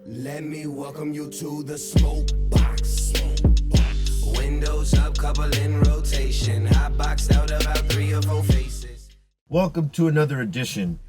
Let me welcome you to the Smokebox. Windows up, couple in rotation. Hot boxed out about 3 or 4 faces. Welcome to another edition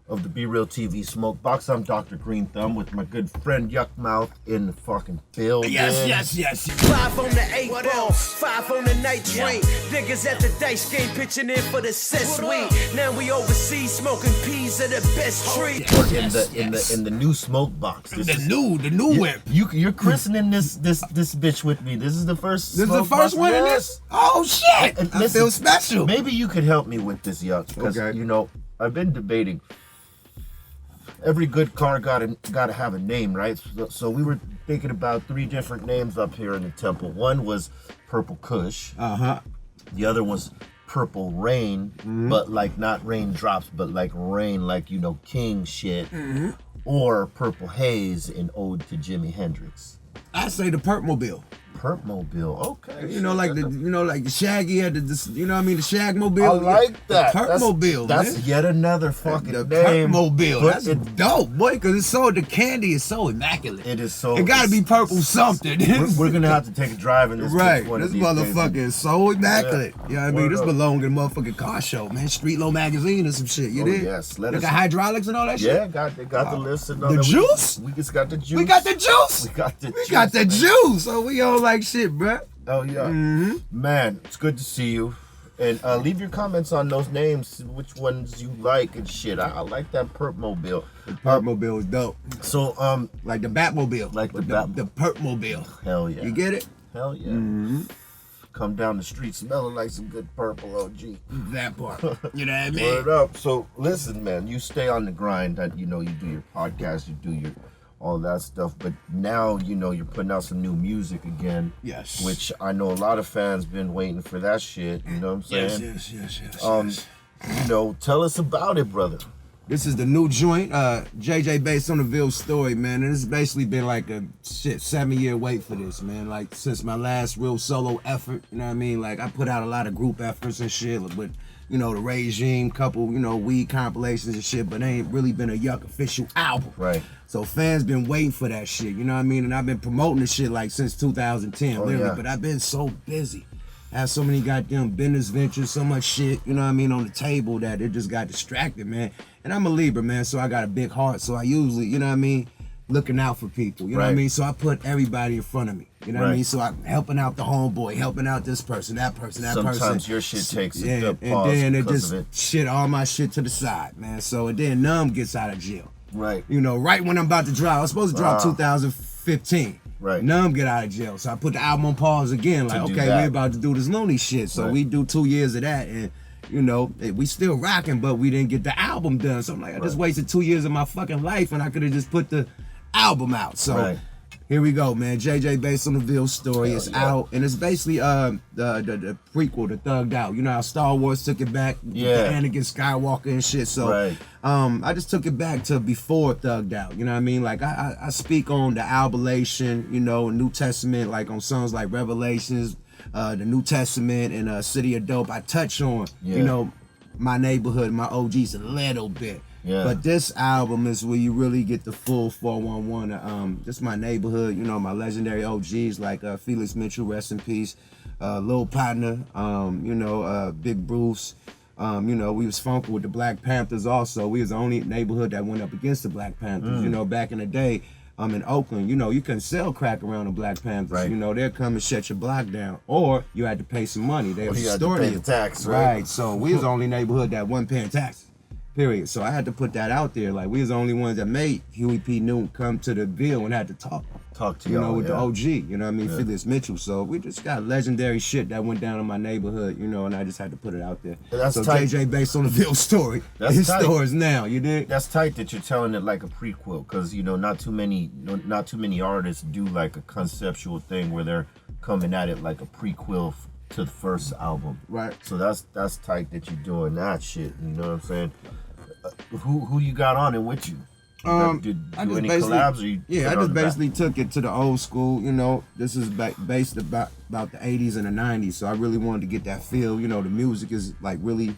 of the BREALTV Smokebox. I'm Dr. Green Thumb with my good friend Yukmouth in the fucking building. Yes. 5 on the 8 ball, 5 on the night train. Niggas at the dice game pitching in for the set suite. Now we overseas smoking peas at the best tree. In the new Smokebox. The new whip. You're christening this bitch with me. This is the first. This is the first one in this? Oh shit! And I listen, feel special. Maybe you could help me with this, Yuck, because you know I've been debating. Every good car gotta have a name, right? So we were thinking about 3 different names up here in the temple. One was Purple Kush. The other was Purple Rain, but like not raindrops, but like rain, like king shit. Or Purple Haze in ode to Jimi Hendrix. I say the Perpmobile. Perpmobile, okay. Like the Shaggy had the the Shagmobile. I like that. The Perpmobile, that's man. Yet another fucking the name. Perpmobile. That's dope, boy, because the candy is so immaculate. It is so. It gotta be purple something. We're gonna have to take a drive in this. Right, one this of these motherfucker days. is so immaculate. You know what I mean? This up. belongs in a motherfucking car show, man. Street Low magazine or some shit. You did? Yes, They got hydraulics and all that shit. Yeah, they got the list and all The that. juice? We just got the juice. We got the juice. We got the We juice. got the man. juice. So we all like shit, bruh. Oh yeah, man, it's good to see you. And leave your comments on those names, which ones you like and shit. I like that Perpmobile. The Perpmobile is dope. So Like the Batmobile. Like the the Perpmobile. hell yeah. You get it? Hell yeah. Come down the street smelling like some good purple OG. That part. You know what I mean? Word up. So listen, man, you stay on the grind. That you do your podcast, you do your all that stuff. But now you're putting out some new music again. Yes. Which I know a lot of fans been waiting for that shit. You know what I'm saying? Yes. Tell us about it, brother. This is the new joint, JJ based on the Vill Story, man. And it's basically been like a 7-year wait for this, man. Like since my last real solo effort, you know what I mean? Like I put out a lot of group efforts and shit with, the Regime, couple, weed compilations and shit, but it ain't really been a Yuck official album. Right. So fans been waiting for that shit, you know what I mean? And I've been promoting this shit like since 2010, literally, yeah. but I've been so busy. I have so many goddamn business ventures, so much shit, on the table that it just got distracted, man. And I'm a Libra, man, so I got a big heart. So I usually, looking out for people, you know what I mean? So I put everybody in front of me, you know what I mean? So I'm helping out the homeboy, helping out this person, that person, that person. Sometimes your shit takes a and pause then it because just of it. shit all my shit to the side, man. So and then Numb gets out of jail. Right. Right when I'm about to drop. I was supposed to drop 2015. Right. Numb get out of jail. So I put the album on pause again. Like, do okay, that. we're about to do this loony shit. So we do 2 years of that and we still rocking, but we didn't get the album done. So I'm like, I just wasted 2 years of my fucking life and I could have just put the album out. So here we go, man. JJ based on the Vill Story. It's out, and it's basically the prequel to Thugged Out. You know how Star Wars took it back, the Anakin Skywalker and shit. So I just took it back to before Thugged Out. You know what I mean? Like I speak on the Albalation, New Testament, like on songs like Revelations, the New Testament, and City of Dope. I touch on my neighborhood, my OGs a little bit. Yeah. But this album is where you really get the full 411. Just my neighborhood, my legendary OGs like Felix Mitchell, rest in peace, Lil Partner, Big Bruce. We was funky with the Black Panthers also. We was the only neighborhood that went up against the Black Panthers. Back in the day, in Oakland, you couldn't sell crack around the Black Panthers. Right. They'd come and shut your block down, or you had to pay some money. They would you had store to pay you. the tax, right? So we was the only neighborhood that wasn't paying taxes. Period. So I had to put that out there. Like we was the only ones that made Huey P. Newton come to the Ville and had to talk to y'all, with the OG. Felix Mitchell. So we just got legendary shit that went down in my neighborhood, and I just had to put it out there. That's so tight. JJ based on the Vill Story. That's His tight. stories now. You dig? That's tight that you're telling it like a prequel, because not too many artists do like a conceptual thing where they're coming at it like a prequel to the first album. Right. So that's tight that you're doing that shit. You know what I'm saying? Who you got on it with you? Did I do just any basically, collabs? Or you I just basically took it to the old school. This is based about the 80s and the 90s. So I really wanted to get that feel. The music is like really,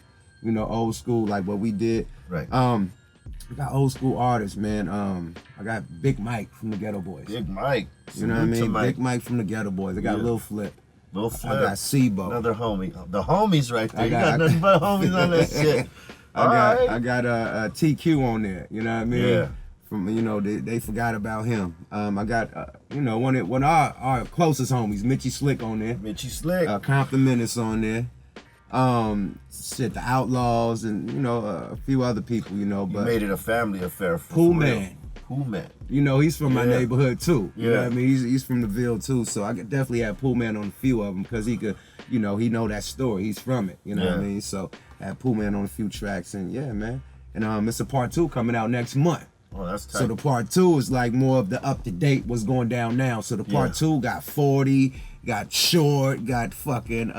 old school, like what we did. Right. I got old school artists, man. I got Big Mike from the Ghetto Boys. Big Mike. You know what I mean? Big Mike from the Ghetto Boys. I got Lil Flip. Lil Flip. I got Sebo. Another homie. The homies right there. You got nothing but homies on that shit. I got TQ on there. You know what I mean? Yeah. From they forgot about him. I got one of our closest homies, Mitchie Slick on there. Mitchie Slick. Complimentous on there. The Outlaws and a few other people. But you made it a family affair. Cool Man. Cool Man. He's from my neighborhood too. Yeah. You know what I mean? He's from the Ville too. So I could definitely have Pool Man on a few of them because he could, he know that story. He's from it. You know what I mean? So I have Pool Man on a few tracks and yeah, man. And it's a part 2 coming out next month. Oh, that's tight. So the part 2 is like more of the up to date what's going down now. So the part 2 got 40, got Short, got fucking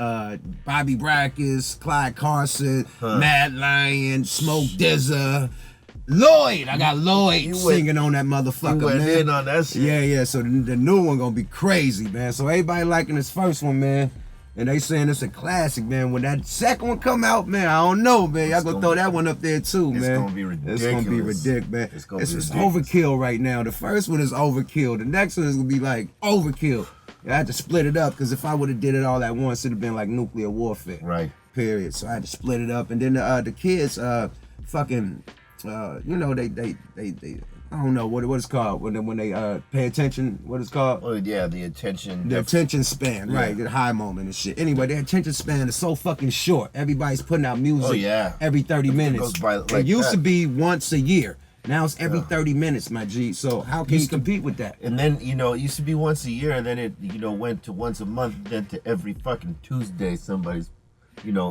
Bobby Brackus, Clyde Carson, Mad Lion, Smoke Dizza, Lloyd. I got Lloyd singing on that motherfucker, you went man. in on that shit. Yeah. So the new one gonna be crazy, man. So everybody liking this first one, man. And they saying it's a classic, man. When that second one come out, man, I don't know, man. Y'all gonna throw that one up there too, man. It's gonna be ridiculous. It's gonna be ridiculous, man. It's overkill right now. The first one is overkill. The next one is gonna be like overkill. I had to split it up because if I would have did it all at once, it'd have been like nuclear warfare. Right. Period. So I had to split it up. And then the kids, fucking, they I don't know what it's called when they pay attention. What it's called? Oh yeah, the attention. The attention span, right? The high moment and shit. Anyway, the attention span is so fucking short. Everybody's putting out music every 30 minutes. Goes by like it used to be once a year. Now it's every 30 minutes, my G. So how can you compete with that? And then, it used to be once a year, and then it, went to once a month, then to every fucking Tuesday, somebody's,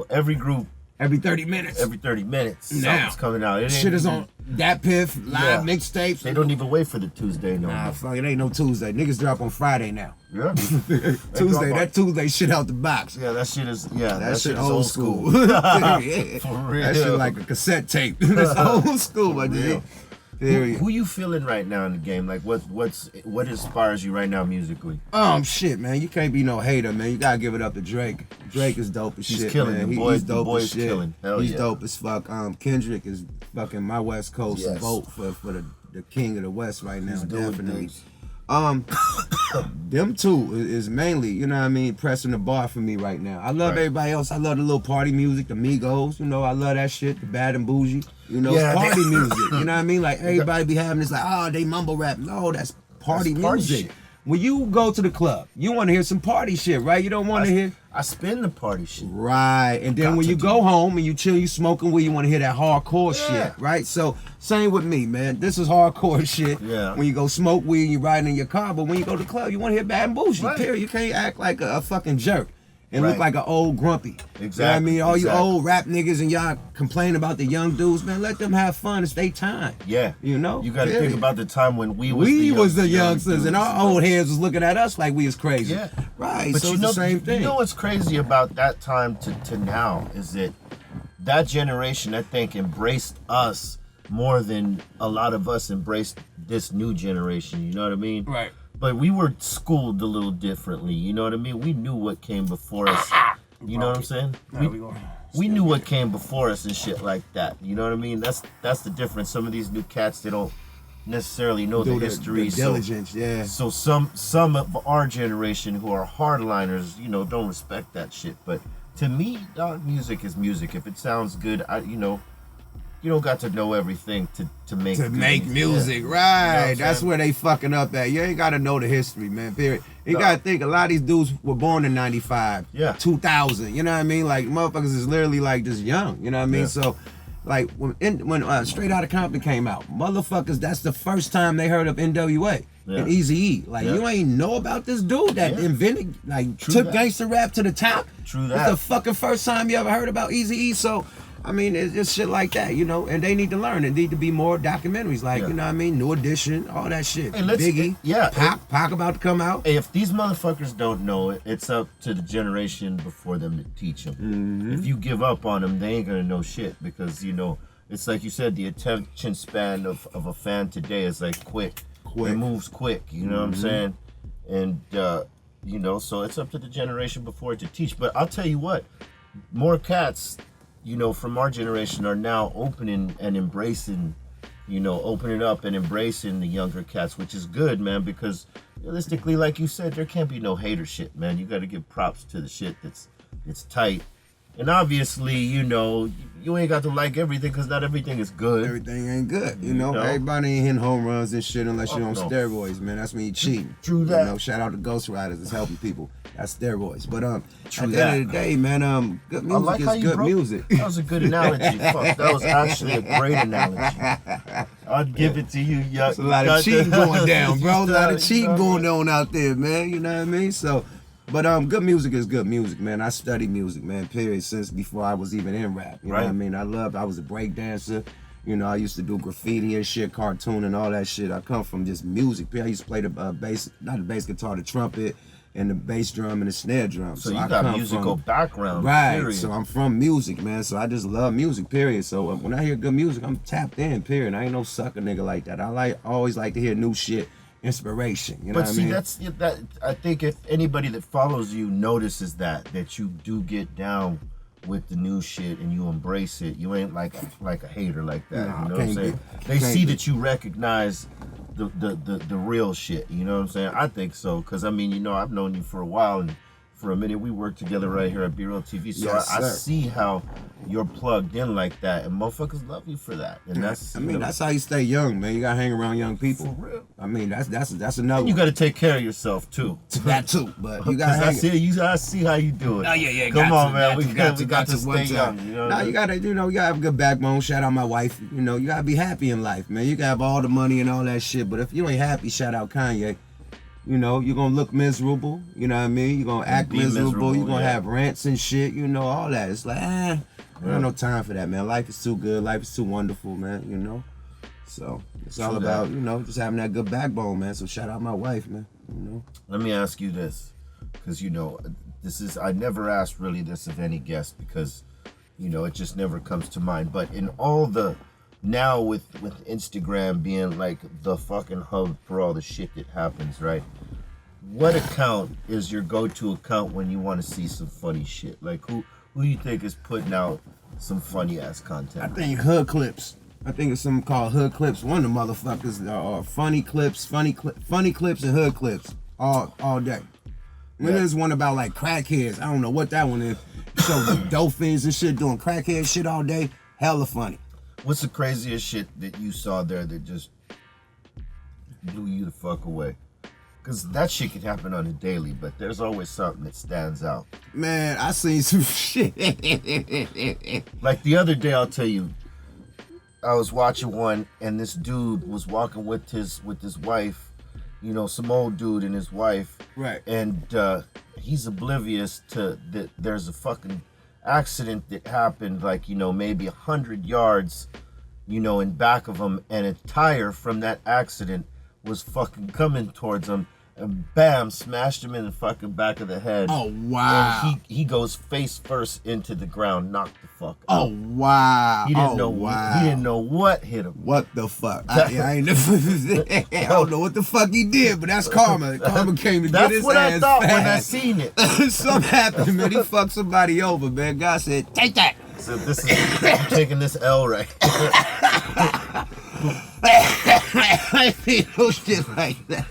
every group. Every 30 minutes. Every 30 minutes. Now, something's coming out. Shit is on Dat Piff, live mixtapes. They don't even wait for the Tuesday no more. Nah, fuck, it ain't no Tuesday. Niggas drop on Friday now. Yeah. Tuesday, that Tuesday shit out the box. Yeah, that shit is, that shit is old school. For real. That shit like a cassette tape. It's old school, my G. Who you feeling right now in the game? Like what inspires you right now musically? Shit, man. You can't be no hater, man. You gotta give it up to Drake. Drake is dope as shit. He's killing, man. He's dope boy as is shit. Killing. Hell He's yeah. dope as fuck. Kendrick is fucking my West Coast vote for the king of the West right now. Definitely. Them two is mainly, you know what I mean, pressing the bar for me right now. I love everybody else. I love the little party music, the Migos, I love that shit, the Bad and Bougie, party music, you know what I mean? Like everybody be having this like, oh, they mumble rap. No, that's party music. Shit. When you go to the club, you want to hear some party shit, right? You don't want to hear. I spin the party shit. Right. And then when you go home and you chill, you smoking weed, you want to hear that hardcore shit, right? So same with me, man. This is hardcore shit. Yeah. When you go smoke weed, you riding in your car, but when you go to the club, you want to hear Bad and Bougie, period. You can't act like a fucking jerk and look like an old grumpy. Exactly. You know what I mean? All you old rap niggas and y'all complain about the young dudes, man, let them have fun. It's their time. Yeah. You got to think about the time when we was the youngsters and our old heads was looking at us like we was crazy. Yeah. Right. But so it's the same thing. You know what's crazy about that time to now is that generation, I think, embraced us more than a lot of us embraced this new generation. You know what I mean? Right. But we were schooled a little differently. You know what I mean? We knew what came before us. You know what I'm saying? We knew what came before us and shit like that. You know what I mean? That's the difference. Some of these new cats, they don't necessarily know the history. The diligence, So some of our generation who are hardliners, don't respect that shit. But to me, dog, music is music. If it sounds good, you don't got to know everything to make music, right? That's where they fucking up at. You ain't got to know the history, man. Period. You got to think a lot of these dudes were born in 95, 2000. You know what I mean? Like motherfuckers is literally like just young. You know what I mean? Yeah. So, like when Straight Outta Compton came out, motherfuckers, that's the first time they heard of NWA and Eazy-E. Like you ain't know about this dude that invented, took gangster rap to the top. True that. It's the fucking first time you ever heard about Eazy-E. So. I mean, it's just shit like that, and they need to learn. It need to be more documentaries, you know what I mean? New Edition, all that shit. Hey, Biggie, Pac about to come out. Hey, if these motherfuckers don't know it, it's up to the generation before them to teach them. Mm-hmm. If you give up on them, they ain't gonna know shit because, it's like you said, the attention span of a fan today is like quick. It moves quick, you know what I'm saying? And, so it's up to the generation before it to teach. But I'll tell you what, more cats... from our generation are now opening and embracing you know, opening up and embracing the younger cats, which is good, man, because realistically, like you said, there can't be no hater shit, man. You got to give props to the shit that's tight. And obviously, you know, you ain't got to like everything because not everything is good. Everything ain't good, you know. Everybody ain't hitting home runs and shit unless you're on steroids, man. That's when you cheating. True that. You know, shout out to Ghost Riders that's helping people. That's steroids. But at the end of the day, man, good music is good music. That was a good analogy. Fuck, that was actually a great analogy. I'd give it to you, Yuck. There's a lot of cheating going down, bro. A lot of cheating going on out there, man. You know what I mean? So. But good music is good music, man. I study music, man, period, since before I was even in rap. You know what I mean? I was a break dancer. You know, I used to do graffiti and shit, cartoon and all that shit. I come from just music. I used to play the bass, not the bass guitar, the trumpet, and the bass drum and the snare drum. So you got musical background, right? Period. So I'm from music, man. So I just love music, period. So when I hear good music, I'm tapped in, period. I ain't no sucker nigga like that. I always like to hear new shit. Inspiration, you know what I mean? But see, that I think if anybody that follows you notices that you do get down with the new shit and you embrace it, you ain't like a hater like that. Nah, you know what I'm saying? They see that you recognize the real shit. You know what I'm saying? I think so, because I mean, you know, I've known you for a while, and for a minute we worked together right here at BREALTV. So yes, I see how you're plugged in like that, and motherfuckers love you for that. And that's that's how you stay young, man. You gotta hang around young people. For real. I mean, that's another. And you gotta take care of yourself too. That too, but you gotta. I see how you do it. Oh yeah. Come on, man. We got to stay young. You know. Nah, you gotta have a good backbone. Shout out my wife. You know, you gotta be happy in life, man. You can have all the money and all that shit, but if you ain't happy, shout out Kanye. You know, you're gonna look miserable. You know what I mean? You're gonna act miserable. You're gonna have rants and shit. You know, all that. It's like, I don't no time for that, man. Life is too good. Life is too wonderful, man. You know. So it's all about, you know, just having that good backbone, man. So shout out my wife, man. You know. Let me ask you this, because you know, I never asked really this of any guest because, you know, it just never comes to mind. But in all the now with Instagram being like the fucking hub for all the shit that happens, right? What account is your go-to account when you want to see some funny shit? Like who you think is putting out some funny ass content? I think Hood Clips. I think it's something called Hood Clips. One of the motherfuckers are funny clips and Hood Clips all day. And there's one about like crackheads. I don't know what that one is. So like dolphins and shit doing crackhead shit all day. Hella funny. What's the craziest shit that you saw there that just blew you the fuck away? Because that shit could happen on a daily, but there's always something that stands out. Man, I seen some shit. Like the other day, I'll tell you, I was watching one, and this dude was walking with his wife, you know, some old dude and his wife. Right. And he's oblivious to that there's a fucking accident that happened, like, you know, maybe 100 yards, you know, in back of him, and a tire from that accident was fucking coming towards him, and bam, smashed him in the fucking back of the head. Oh wow. And he goes face first into the ground, knocked the fuck out. Oh wow. He didn't know what hit him. What the fuck? I ain't never I don't know what the fuck he did, but that's karma. Karma came to get his ass. That's what I thought when I seen it. Something happened, man. He fucked somebody over, man. God said, take that. So I'm taking this L right. I ain't no shit like that.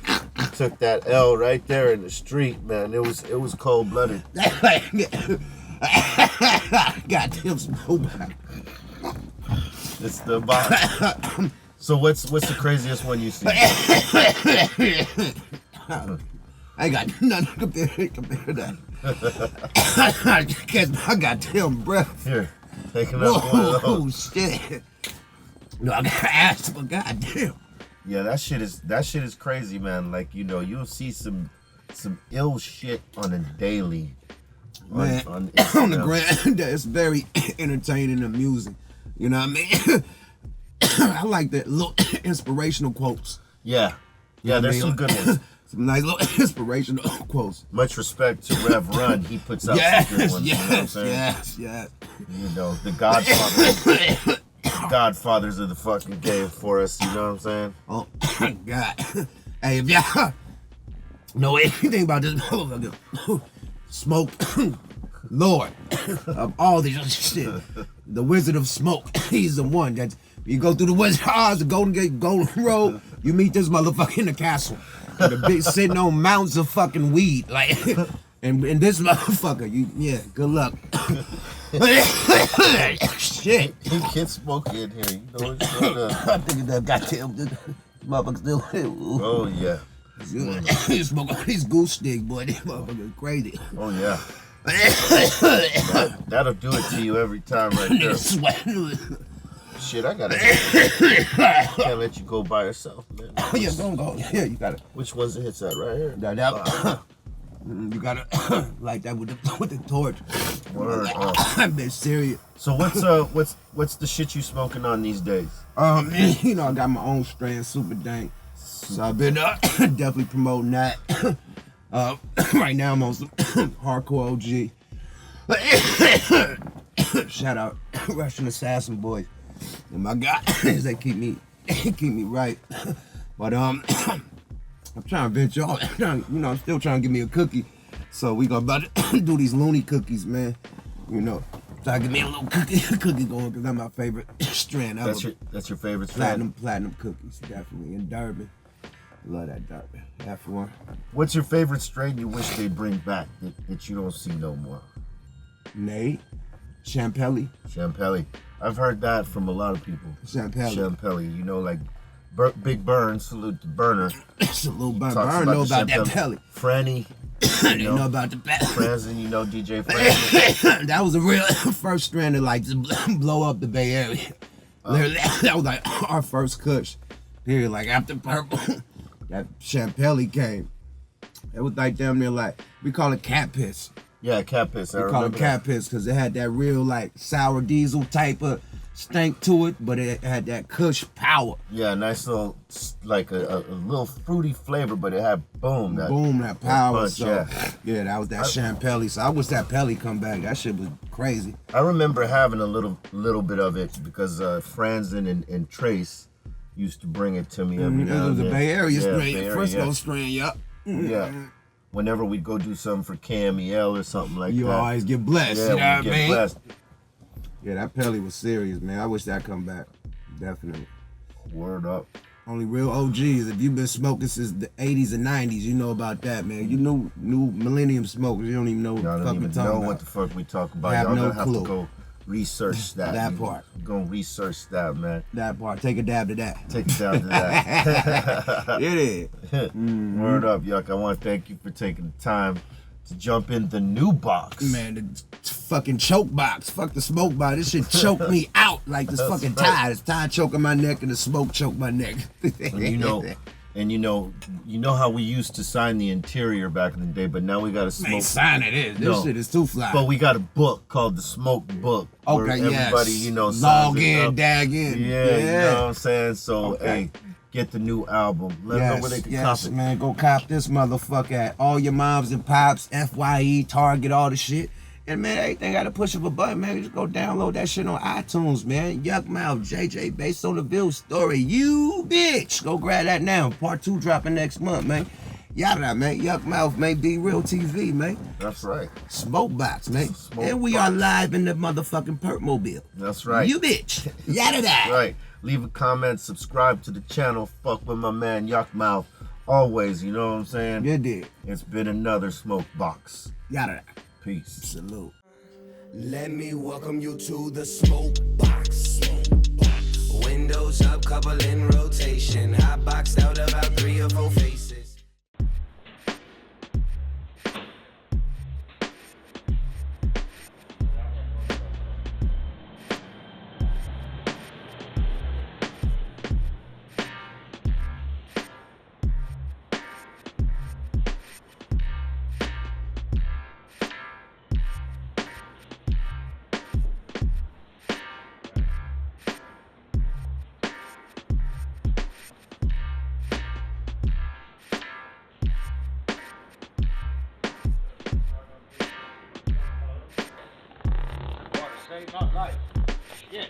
Took that L right there in the street, man. It was cold blooded. Goddamn Smokebox. It's the box. So what's the craziest one you see? I got nothing compared to that. I catch my goddamn breath. Here, taking up one of those. Oh shit. No, I got asked, but goddamn. Yeah, that shit is crazy, man. Like, you know, you'll see some ill shit on a daily. Man, on the ground, it's very entertaining and amusing. You know what I mean? I like the little inspirational quotes. Yeah, there's some good ones. Some nice little inspirational quotes. Much respect to Rev Run. He puts out some good ones. Yes. You know, the Godfathers of the fucking game for us. You know what I'm saying? Oh my God. Hey, if y'all know anything about this motherfucker, Smoke Lord of all this shit, the Wizard of Smoke, he's the one that You go through the Wizard of Oz, the Golden Gate, Golden Road, you meet this motherfucker in the castle. And the bitch sitting on mountains of fucking weed. Like, and this motherfucker, good luck. Shit. You can't smoke in here. You know it's I think that goddamn motherfucker still. Oh, yeah. You smoke all these goose sticks, boy. This motherfucker's crazy. Oh, yeah. That'll do it to you every time right there. Shit, I gotta. Can't let you go by yourself, man. Oh, yeah, go. Yeah, you gotta. Which one's the hits at right here? You gotta like that with the torch. Word. I'm being serious. So what's the shit you smoking on these days? You know, I got my own strand, super dank. So I've been definitely promoting that. Right now I'm on some hardcore OG. Shout out Russian Assassin boys. And my guys, they keep me right. But I'm trying to venture off. I'm still trying to give me a cookie. So we gonna about to do these loony cookies, man. You know, try to give me a little cookie going, because that's my favorite strand ever. That's your favorite strand? Platinum cookies, definitely. In Durban. Love that Durban. F1. What's your favorite strain you wish they'd bring back that you don't see no more? Nate. Champelli. Champelli. I've heard that from a lot of people. Champelli. You know, like Big Burn, salute to Burner. Salute Burn. Burn know about that Pelly. Franny. You know about the Franzen, you know DJ Franzen. That was the real first strand to like just blow up the Bay Area. That was like our first kush. Period. Like after Purple, that Champelli came. It was like damn near like, we call it cat piss. Yeah, cat piss. We call it cat piss because it had that real like sour diesel type of stank to it, but it had that kush power. Yeah, nice little, like a little fruity flavor, but it had that power. Punch, so yeah, that was that Champelli. So I wish that Pelly come back. That shit was crazy. I remember having a little bit of it because Franzen and Trace used to bring it to me every now and then. The Bay Area strain, Frisco strain, yup. Yeah. Whenever we go do something for KMEL or something like that. You always get blessed, yeah, you know what I mean? Blessed. Yeah, that Pelly was serious, man. I wish that come back. Definitely. Word up. Only real OGs. If you've been smoking since the 80s and 90s, you know about that, man. You new millennium smokers, you don't even know what the fuck we talking about. What the fuck we talking about. Y'all no have to go research that. That part. Go research that, man. That part. Take a dab to that. Take a dab to that. It is. Word up, Yuck. I want to thank you for taking the time to jump in the new box. Man, the fucking choke box. Fuck the smoke box. This shit choked me out like this fucking tie. This tie choking my neck and the smoke choked my neck. And you know how we used to sign the interior back in the day, but now we got a smoke. Man, sign it. This shit is too fly. But we got a book called the Smoke Book. Okay, where everybody, yes. Log in, dag in. Yeah, you know what I'm saying? So, hey, get the new album. Let them know where they can cop it. Man, go cop this motherfucker at all your moms and pops, FYE, Target, all the shit. And man, everything got to push of a button, man. Just go download that shit on iTunes, man. Yukmouth, JJ, based on the Vill Story. You bitch. Go grab that now. Part 2 dropping next month, man. Yada, man. Yukmouth, man. BREALTV, man. That's right. Smokebox, man. And we are live in the motherfucking Perkmobile. That's right. You bitch. Yada that. Right. Leave a comment, subscribe to the channel. Fuck with my man Yukmouth. Always, you know what I'm saying? You did. It's been another Smokebox. Yada that. Peace. Salute. Let me welcome you to the smoke box. Windows up, couple in rotation. Hot boxed out about 3 or 4 faces. Saved my life. Shit.